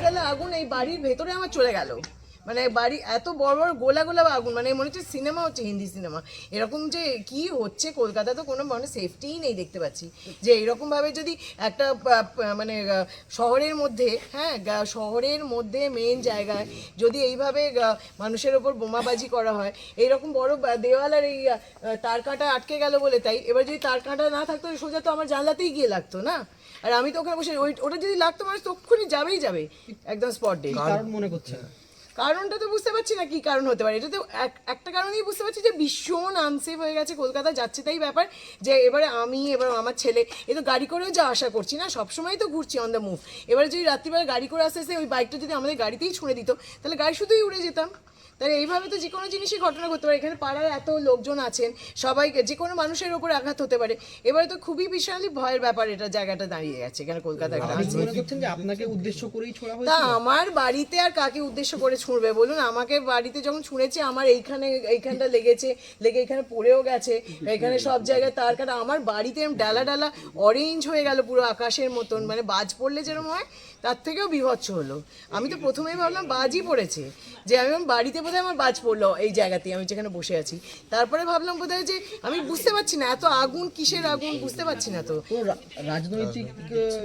গেলে আগুন এই বাড়ির ভেতরে আমার চলে গেল, মানে বাড়ি এত বড় বড় গোলা গোলা আগুন, মানে মনে হচ্ছে সিনেমা হচ্ছে, হিন্দি সিনেমা। এরকম যে কি হচ্ছে কলকাতা, তো কোনো মানে সেফটিই নেই দেখতে পাচ্ছি। যে এরকমভাবে যদি একটা মানে শহরের মধ্যে, হ্যাঁ শহরের মধ্যে মেন জায়গায় যদি এইভাবে মানুষের ওপর বোমাবাজি করা হয়, এইরকম বড় দেওয়াল আর এই তার কাঁটা আটকে গেল বলে তাই। এবার যদি তার কাঁটা না থাকতো সোজা তো আমার জানলাতেই গিয়ে লাগতো না, আর আমি তো ওখানে বসে ওটা যদি লাগতো মানুষ তক্ষুনি যাবেই যাবে একদম স্পট ডে। কারণ মনে করছে কারণটা তো বুঝতে পারছি না কি কারণ হতে পারে। এটা তো একটা কারণেই বুঝতে পারছি যে ভীষণ আনসেফ হয়ে গেছে কলকাতা, যাচ্ছে তাই ব্যাপার। যে এবারে এবার আমার ছেলে এ তো গাড়ি করেও যা আশা করছি না, সবসময় তো ঘুরছি অন দ্য মুভ। এবারে যদি রাত্রিবেলা গাড়ি করে আসতে আসতে ওই বাইকটা যদি আমাদের গাড়িতেই ছুঁড়ে দিত, তাহলে গাড়ি শুধুই উড়ে যেতাম। তাহলে এইভাবে তো যে কোনো জিনিসই ঘটনা করতে পারে। এখানে পাড়ায় এত লোকজন আছেন, সবাইকে যে কোনো মানুষের ওপর আঘাত হতে পারে। এবারে তো খুবই বিশালই ভয়ের ব্যাপার, এটা জায়গাটা দাঁড়িয়ে গেছে এখানে কলকাতা। মনে করছেন যে আপনাকে উদ্দেশ্য করেই ছোড়া তা হয়েছে? আমার বাড়িতে আর কাকে উদ্দেশ্য করে ছুঁড়বে বলুন? আমাকে বাড়িতে যখন ছুঁড়েছে আমার এইখানটা লেগে এখানে পড়েও গেছে, এখানে সব জায়গায় তার কাটা। আমার বাড়িতে ডালা ডালা অরেঞ্জ হয়ে গেল পুরো আকাশের মতন, মানে বাজ পড়লে যেরকম হয় তার থেকেও বিভৎস হলো। আমি তো প্রথমেই ভাবলাম বাজই পড়েছে, যে আমি বাড়িতে বোধহয় আমার বাজ পড়লো এই জায়গাতেই আমি যেখানে বসে আছি। তারপরে ভাবলাম বোধহয় যে আমি বুঝতে পারছি না এত আগুন কিসের আগুন, বুঝতে পারছি না তো। রাজনৈতিক